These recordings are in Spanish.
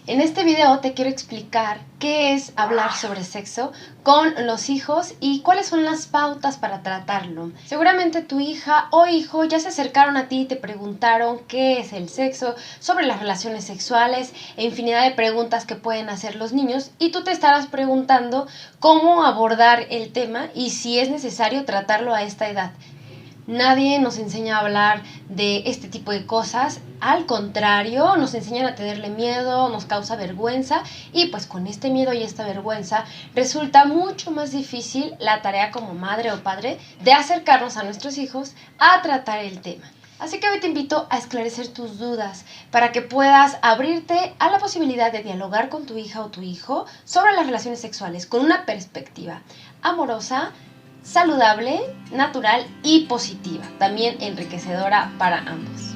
En este video te quiero explicar qué es hablar sobre sexo con los hijos y cuáles son las pautas para tratarlo. Seguramente tu hija o hijo ya se acercaron a ti y te preguntaron qué es el sexo, sobre las relaciones sexuales e infinidad de preguntas que pueden hacer los niños, y tú te estarás preguntando cómo abordar el tema y si es necesario tratarlo a esta edad. Nadie nos enseña a hablar de este tipo de cosas, al contrario, nos enseñan a tenerle miedo, nos causa vergüenza, y pues con este miedo y esta vergüenza resulta mucho más difícil la tarea como madre o padre de acercarnos a nuestros hijos a tratar el tema. Así que hoy te invito a esclarecer tus dudas para que puedas abrirte a la posibilidad de dialogar con tu hija o tu hijo sobre las relaciones sexuales con una perspectiva amorosa, saludable, natural y positiva, también enriquecedora para ambos.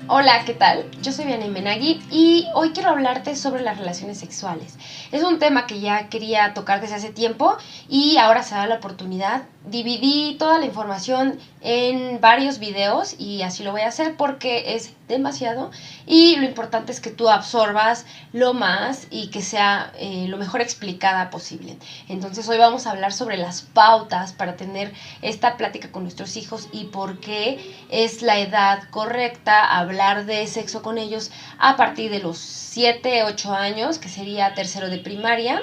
Hola, ¿qué tal? Yo soy Vianney Menagui y hoy quiero hablarte sobre las relaciones sexuales. Es un tema que ya quería tocar desde hace tiempo y ahora se da la oportunidad. Dividí toda la información en varios videos y así lo voy a hacer porque es demasiado, y lo importante es que tú absorbas lo más y que sea lo mejor explicada posible. Entonces hoy vamos a hablar sobre las pautas para tener esta plática con nuestros hijos y por qué es la edad correcta hablar de sexo con ellos a partir de los 7, 8 años, que sería tercero de primaria.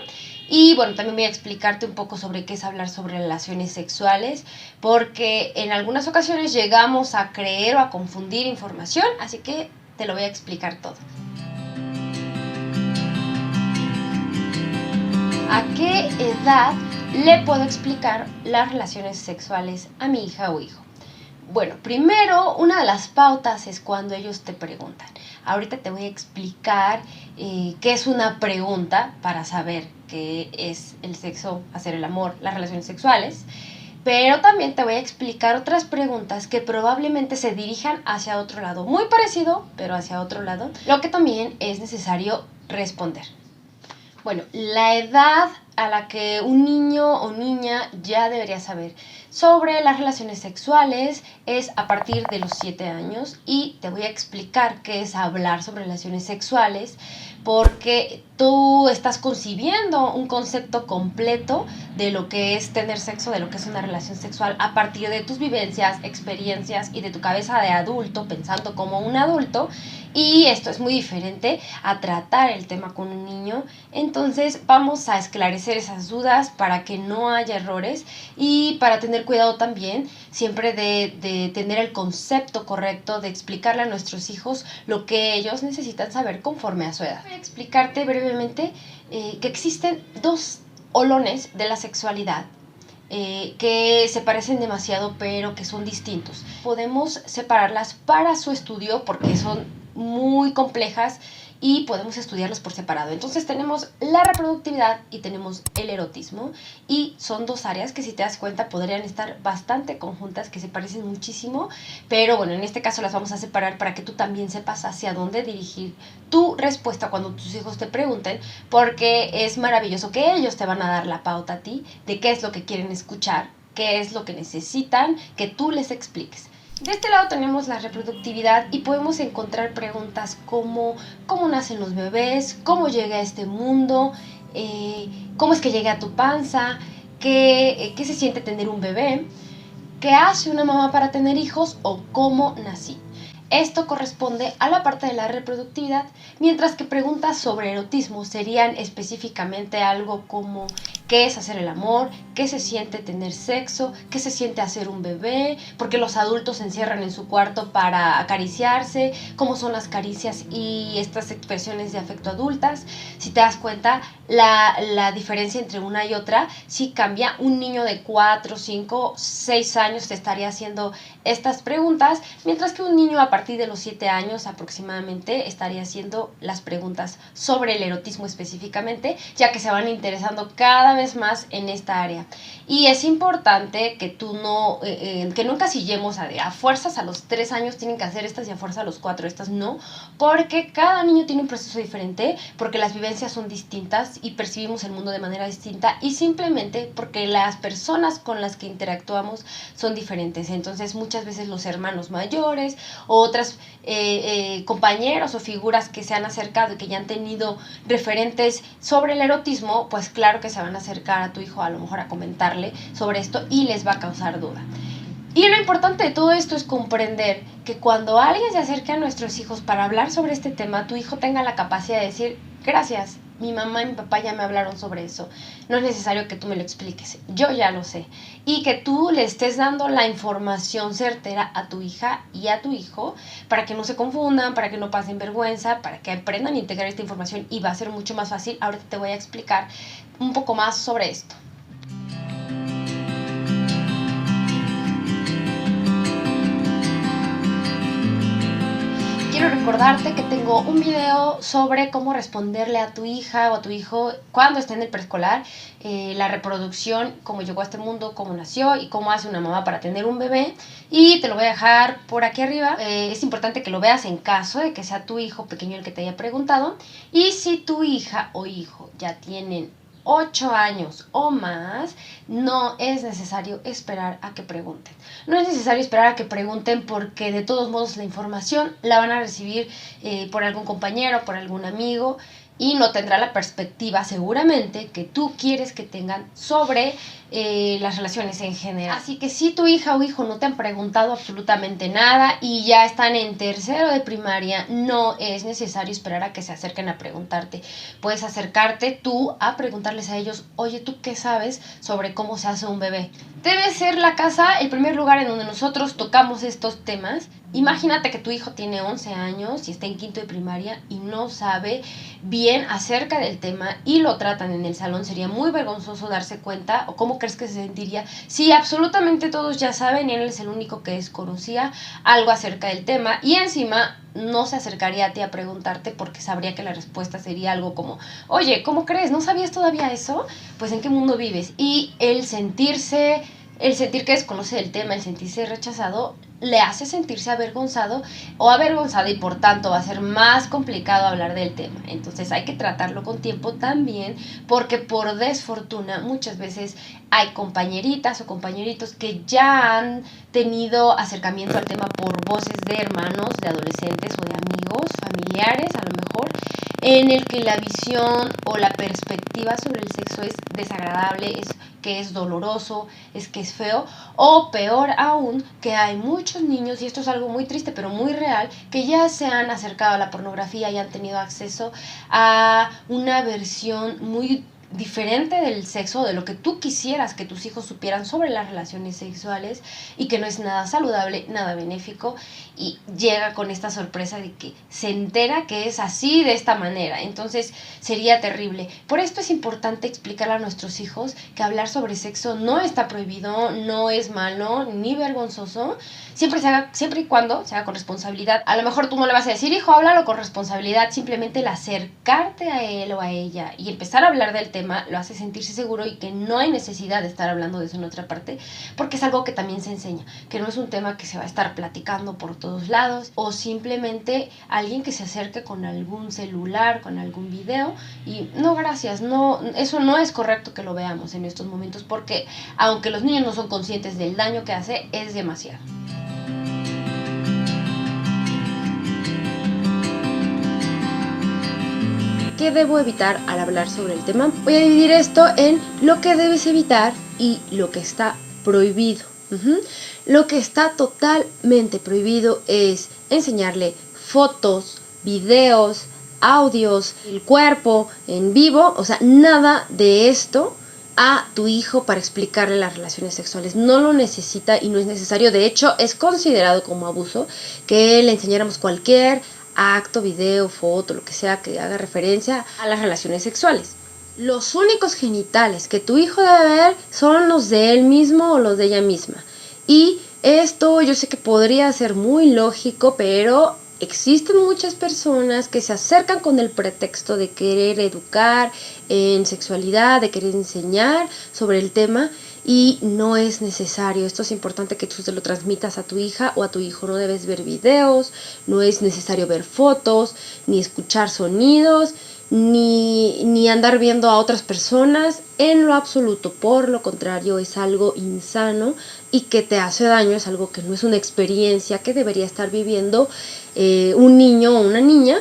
Y bueno, también voy a explicarte un poco sobre qué es hablar sobre relaciones sexuales, porque en algunas ocasiones llegamos a creer o a confundir información, así que te lo voy a explicar todo. ¿A qué edad le puedo explicar las relaciones sexuales a mi hija o hijo? Bueno, primero, una de las pautas es cuando ellos te preguntan. Ahorita te voy a explicar qué es una pregunta para saber qué es el sexo, hacer el amor, las relaciones sexuales. Pero también te voy a explicar otras preguntas que probablemente se dirijan hacia otro lado. Muy parecido, pero hacia otro lado. Lo que también es necesario responder. Bueno, la edad a la que un niño o niña ya debería saber sobre las relaciones sexuales es a partir de los 7 años, y te voy a explicar qué es hablar sobre relaciones sexuales, porque tú estás concibiendo un concepto completo de lo que es tener sexo, de lo que es una relación sexual, a partir de tus vivencias, experiencias y de tu cabeza de adulto, pensando como un adulto. Y esto es muy diferente a tratar el tema con un niño. Entonces vamos a esclarecer esas dudas para que no haya errores y para tener cuidado también siempre de tener el concepto correcto, de explicarle a nuestros hijos lo que ellos necesitan saber conforme a su edad. Voy a explicarte brevemente que existen dos olones de la sexualidad que se parecen demasiado pero que son distintos. Podemos separarlas para su estudio porque son muy complejas y podemos estudiarlas por separado. Entonces tenemos la reproductividad y tenemos el erotismo, y son dos áreas que, si te das cuenta, podrían estar bastante conjuntas, que se parecen muchísimo, pero bueno, en este caso las vamos a separar para que tú también sepas hacia dónde dirigir tu respuesta cuando tus hijos te pregunten, porque es maravilloso que ellos te van a dar la pauta a ti de qué es lo que quieren escuchar, qué es lo que necesitan que tú les expliques. De este lado tenemos la reproductividad y podemos encontrar preguntas como ¿cómo nacen los bebés? ¿Cómo llegué a este mundo? ¿Cómo es que llegué a tu panza? ¿Qué se siente tener un bebé? ¿Qué hace una mamá para tener hijos? ¿O cómo nací? Esto corresponde a la parte de la reproductividad, mientras que preguntas sobre erotismo serían específicamente algo como ¿qué es hacer el amor? ¿Qué se siente tener sexo? ¿Qué se siente hacer un bebé? ¿Por qué los adultos se encierran en su cuarto para acariciarse? ¿Cómo son las caricias y estas expresiones de afecto adultas? Si te das cuenta, la diferencia entre una y otra sí cambia. Un niño de 4, 5, 6 años te estaría haciendo estas preguntas, mientras que un niño a partir partir de los 7 años aproximadamente estaría haciendo las preguntas sobre el erotismo específicamente, ya que se van interesando cada vez más en esta área. Y es importante que tú que no encasillemos a fuerzas a los 3 años tienen que hacer estas y a fuerza a los 4 estas no, porque cada niño tiene un proceso diferente, porque las vivencias son distintas y percibimos el mundo de manera distinta, y simplemente porque las personas con las que interactuamos son diferentes. Entonces muchas veces los hermanos mayores o otras compañeros o figuras que se han acercado y que ya han tenido referentes sobre el erotismo, pues claro que se van a acercar a tu hijo a lo mejor a comentarle sobre esto y les va a causar duda. Y lo importante de todo esto es comprender que cuando alguien se acerque a nuestros hijos para hablar sobre este tema, tu hijo tenga la capacidad de decir: gracias, mi mamá y mi papá ya me hablaron sobre eso, no es necesario que tú me lo expliques, yo ya lo sé. Y que tú le estés dando la información certera a tu hija y a tu hijo para que no se confundan, para que no pasen vergüenza, para que aprendan a integrar esta información, y va a ser mucho más fácil. Ahorita te voy a explicar un poco más sobre esto. Quiero recordarte que tengo un video sobre cómo responderle a tu hija o a tu hijo cuando esté en el preescolar, la reproducción, cómo llegó a este mundo, cómo nació y cómo hace una mamá para tener un bebé, y te lo voy a dejar por aquí arriba. Es importante que lo veas en caso de que sea tu hijo pequeño el que te haya preguntado, y si tu hija o hijo ya tienen 8 años o más, no es necesario esperar a que pregunten. No es necesario esperar a que pregunten, porque de todos modos la información la van a recibir por algún compañero, por algún amigo, y no tendrá la perspectiva seguramente que tú quieres que tengan sobre las relaciones en general. Así que si tu hija o hijo no te han preguntado absolutamente nada y ya están en tercero de primaria, no es necesario esperar a que se acerquen a preguntarte. Puedes acercarte tú a preguntarles a ellos: oye, ¿tú qué sabes sobre cómo se hace un bebé? Debe ser la casa el primer lugar en donde nosotros tocamos estos temas. Imagínate que tu hijo tiene 11 años y está en quinto de primaria y no sabe bien acerca del tema y lo tratan en el salón. Sería muy vergonzoso darse cuenta. ¿O cómo crees que se sentiría si absolutamente todos ya saben y él es el único que desconocía algo acerca del tema? Y encima no se acercaría a ti a preguntarte, porque sabría que la respuesta sería algo como: oye, ¿cómo crees? ¿No sabías todavía eso? Pues ¿en qué mundo vives? Y el sentir que desconoce del tema, el sentirse rechazado, le hace sentirse avergonzado o avergonzada, y por tanto va a ser más complicado hablar del tema. Entonces hay que tratarlo con tiempo también, porque por desfortuna muchas veces hay compañeritas o compañeritos que ya han tenido acercamiento al tema por voces de hermanos, de adolescentes o de amigos, familiares a lo mejor, en el que la visión o la perspectiva sobre el sexo es desagradable, que es doloroso, que es feo, o peor aún, que hay muchos niños, y esto es algo muy triste pero muy real, que ya se han acercado a la pornografía y han tenido acceso a una versión muy diferente del sexo, de lo que tú quisieras que tus hijos supieran sobre las relaciones sexuales, y que no es nada saludable, nada benéfico, y llega con esta sorpresa de que se entera que es así, de esta manera. Entonces sería terrible. Por esto es importante explicarle a nuestros hijos que hablar sobre sexo no está prohibido, no es malo ni vergonzoso, siempre y cuando se haga con responsabilidad. A lo mejor tú no le vas a decir: hijo, háblalo con responsabilidad. Simplemente el acercarte a él o a ella y empezar a hablar del tema lo hace sentirse seguro, y que no hay necesidad de estar hablando de eso en otra parte, porque es algo que también se enseña, que no es un tema que se va a estar platicando por todos lados, o simplemente alguien que se acerque con algún celular, con algún video, y no, gracias, no, eso no es correcto que lo veamos en estos momentos, porque aunque los niños no son conscientes del daño que hace, es demasiado. ¿Qué debo evitar al hablar sobre el tema? Voy a dividir esto en lo que debes evitar y lo que está prohibido. Lo que está totalmente prohibido es enseñarle fotos, videos, audios, el cuerpo en vivo, o sea, nada de esto a tu hijo para explicarle las relaciones sexuales. No lo necesita y no es necesario. De hecho, es considerado como abuso que le enseñáramos cualquier acto, video, foto, lo que sea que haga referencia a las relaciones sexuales. Los únicos genitales que tu hijo debe ver son los de él mismo o los de ella misma. Y Esto yo sé que podría ser muy lógico, pero existen muchas personas que se acercan con el pretexto de querer educar en sexualidad, de querer enseñar sobre el tema, y no es necesario. Esto es importante que tú se lo transmitas a tu hija o a tu hijo. No debes ver videos, no es necesario ver fotos, ni escuchar sonidos, ni andar viendo a otras personas en lo absoluto. Por lo contrario, es algo insano y que te hace daño, es algo que no es una experiencia que debería estar viviendo un niño o una niña.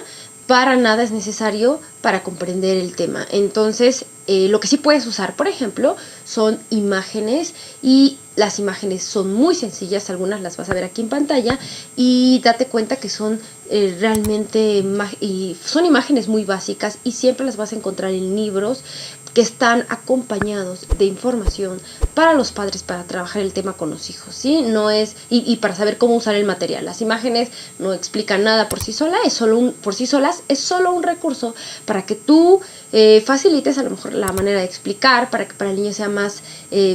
Para nada es necesario para comprender el tema. Entonces, lo que sí puedes usar, por ejemplo, son imágenes, y las imágenes son muy sencillas, algunas las vas a ver aquí en pantalla, y date cuenta que son realmente son imágenes muy básicas, y siempre las vas a encontrar en libros que están acompañados de información para los padres para trabajar el tema con los hijos, ¿sí? No es, y para saber cómo usar el material. Las imágenes no explican nada por sí solas, es solo un recurso para que tú facilites a lo mejor la manera de explicar, para que para el niño sea más,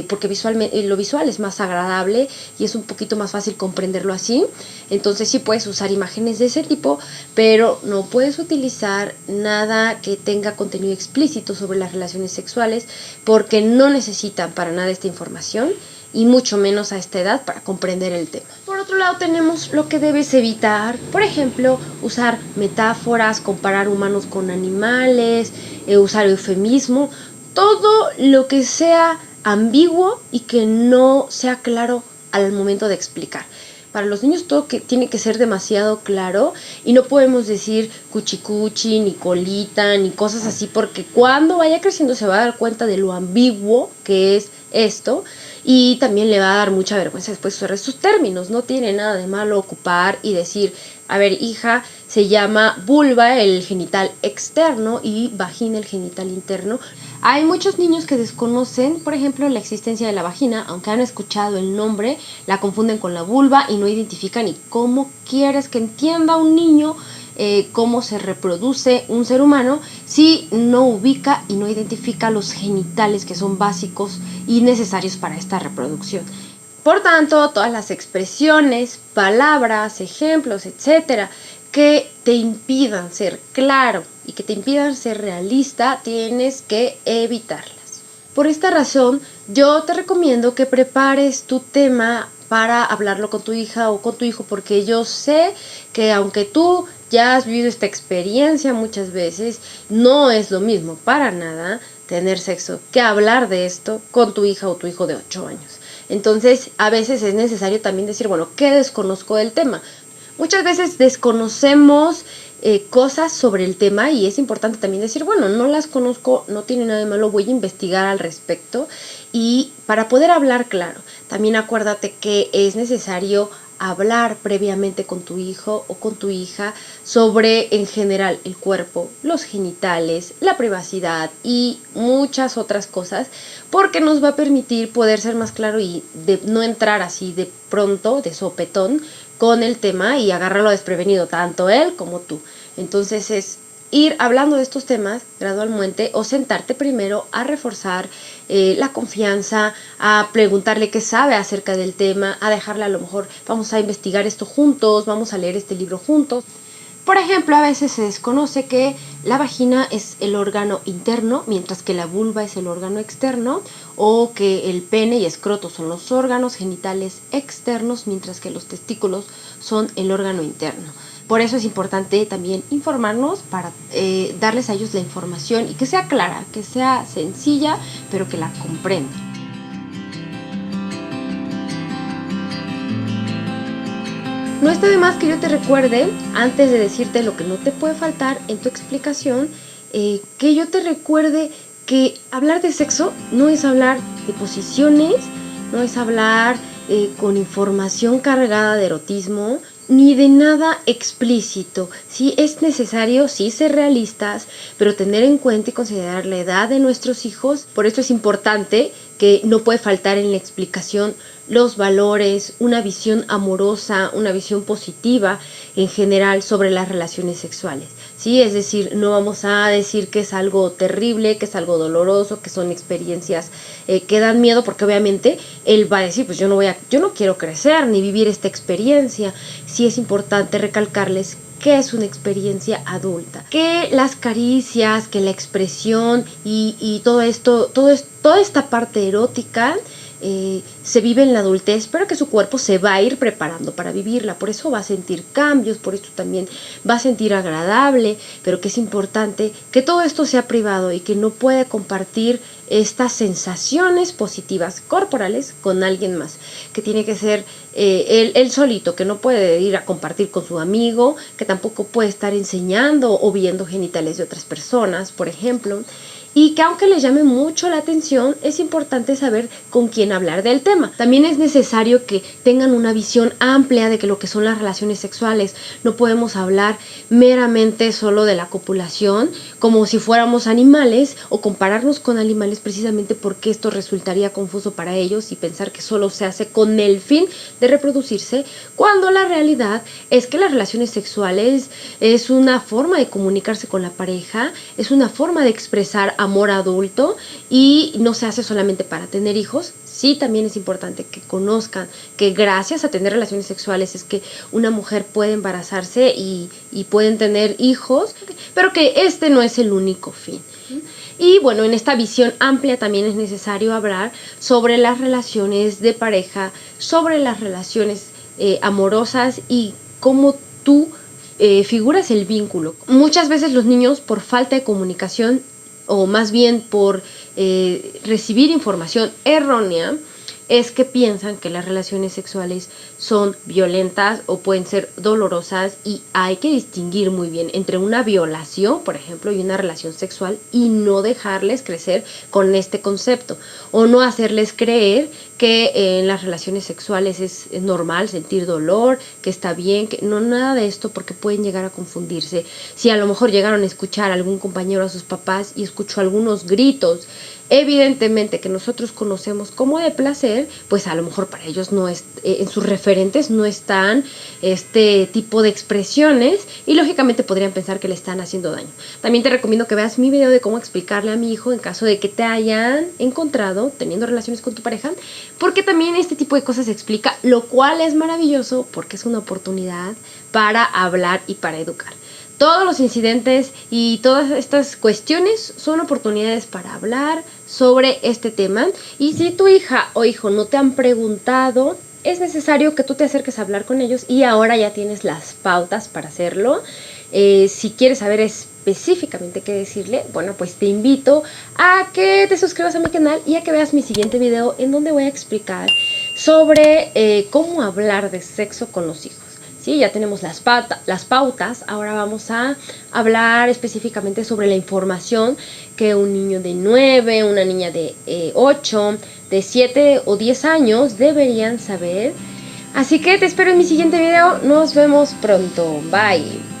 porque visualmente, lo visual es más agradable y es un poquito más fácil comprenderlo así. Entonces sí puedes usar imágenes de ese tipo, pero no puedes utilizar nada que tenga contenido explícito sobre las relaciones sexuales, porque no necesitan para nada esta información, y mucho menos a esta edad para comprender el tema. Por otro lado, tenemos lo que debes evitar, por ejemplo, usar metáforas, comparar humanos con animales, usar eufemismo, todo lo que sea ambiguo y que no sea claro al momento de explicar. Para los niños todo que tiene que ser demasiado claro, y no podemos decir cuchicuchi, ni colita, ni cosas así, porque cuando vaya creciendo se va a dar cuenta de lo ambiguo que es esto, y también le va a dar mucha vergüenza después usar estos términos. No tiene nada de malo ocupar y decir, a ver, hija, se llama vulva el genital externo y vagina el genital interno. Hay muchos niños que desconocen, por ejemplo, la existencia de la vagina, aunque han escuchado el nombre, la confunden con la vulva y no identifican. ¿Y cómo quieres que entienda un niño cómo se reproduce un ser humano si no ubica y no identifica los genitales, que son básicos y necesarios para esta reproducción? Por tanto, todas las expresiones, palabras, ejemplos, etcétera, que te impidan ser claro y que te impidan ser realista, tienes que evitarlas. Por esta razón, yo te recomiendo que prepares tu tema para hablarlo con tu hija o con tu hijo, porque yo sé que aunque tú ya has vivido esta experiencia muchas veces, no es lo mismo para nada tener sexo que hablar de esto con tu hija o tu hijo de 8 años. Entonces, a veces es necesario también decir, bueno, ¿qué desconozco del tema? Muchas veces desconocemos cosas sobre el tema, y es importante también decir, bueno, no las conozco, no tiene nada de malo, voy a investigar al respecto. Y para poder hablar claro, también acuérdate que es necesario hablar previamente con tu hijo o con tu hija sobre, en general, el cuerpo, los genitales, la privacidad y muchas otras cosas, porque nos va a permitir poder ser más claro y de no entrar así de pronto, de sopetón, con el tema y agarrarlo desprevenido, tanto él como tú. Entonces es ir hablando de estos temas gradualmente, o sentarte primero a reforzar la confianza, a preguntarle qué sabe acerca del tema, a dejarle a lo mejor, vamos a investigar esto juntos, vamos a leer este libro juntos. Por ejemplo, a veces se desconoce que la vagina es el órgano interno, mientras que la vulva es el órgano externo, o que el pene y escroto son los órganos genitales externos, mientras que los testículos son el órgano interno. Por eso es importante también informarnos para darles a ellos la información y que sea clara, que sea sencilla, pero que la comprendan. No está de más que yo te recuerde, antes de decirte lo que no te puede faltar en tu explicación, que yo te recuerde que hablar de sexo no es hablar de posiciones, no es hablar con información cargada de erotismo, ni de nada explícito. Sí es necesario, sí ser realistas, pero tener en cuenta y considerar la edad de nuestros hijos. Por eso es importante que no puede faltar en la explicación los valores, una visión amorosa, una visión positiva en general sobre las relaciones sexuales, ¿sí? Es decir, no vamos a decir que es algo terrible, que es algo doloroso, que son experiencias que dan miedo, porque obviamente él va a decir, pues yo no quiero crecer ni vivir esta experiencia. Sí es importante recalcarles que es una experiencia adulta, que las caricias, que la expresión y todo esto, toda esta parte erótica se vive en la adultez, pero que su cuerpo se va a ir preparando para vivirla. Por eso va a sentir cambios, por eso también va a sentir agradable, pero que es importante que todo esto sea privado y que no puede compartir estas sensaciones positivas corporales con alguien más, que tiene que ser él solito, que no puede ir a compartir con su amigo, que tampoco puede estar enseñando o viendo genitales de otras personas, por ejemplo. Y que aunque les llame mucho la atención, es importante saber con quién hablar del tema. También es necesario que tengan una visión amplia de que lo que son las relaciones sexuales. No podemos hablar meramente solo de la copulación, como si fuéramos animales, o compararnos con animales precisamente porque esto resultaría confuso para ellos y pensar que solo se hace con el fin de reproducirse, cuando la realidad es que las relaciones sexuales es una forma de comunicarse con la pareja, es una forma de expresar amor adulto y no se hace solamente para tener hijos. Sí, también es importante que conozcan que gracias a tener relaciones sexuales es que una mujer puede embarazarse y pueden tener hijos, pero que este no es el único fin. Y bueno, en esta visión amplia también es necesario hablar sobre las relaciones de pareja, sobre las relaciones amorosas y cómo tú figuras el vínculo. Muchas veces los niños, por falta de comunicación, o más bien por recibir información errónea, es que piensan que las relaciones sexuales son violentas o pueden ser dolorosas, y hay que distinguir muy bien entre una violación, por ejemplo, y una relación sexual, y no dejarles crecer con este concepto, o no hacerles creer que en las relaciones sexuales es normal sentir dolor, que está bien, que no, nada de esto, porque pueden llegar a confundirse. Si a lo mejor llegaron a escuchar a algún compañero, a sus papás, y escuchó algunos gritos, evidentemente que nosotros conocemos como de placer, pues a lo mejor para ellos no es, en sus referentes no están este tipo de expresiones, y lógicamente podrían pensar que le están haciendo daño. También te recomiendo que veas mi video de cómo explicarle a mi hijo en caso de que te hayan encontrado teniendo relaciones con tu pareja, porque también este tipo de cosas se explica, lo cual es maravilloso porque es una oportunidad para hablar y para educar. Todos los incidentes y todas estas cuestiones son oportunidades para hablar sobre este tema. Y si tu hija o hijo no te han preguntado, es necesario que tú te acerques a hablar con ellos, y ahora ya tienes las pautas para hacerlo. Si quieres saber específicamente qué decirle, bueno, pues te invito a que te suscribas a mi canal y a que veas mi siguiente video, en donde voy a explicar sobre cómo hablar de sexo con los hijos. Sí, ya tenemos las pautas, ahora vamos a hablar específicamente sobre la información que un niño de 9, una niña de 8, de 7 o 10 años deberían saber. Así que te espero en mi siguiente video, nos vemos pronto, bye.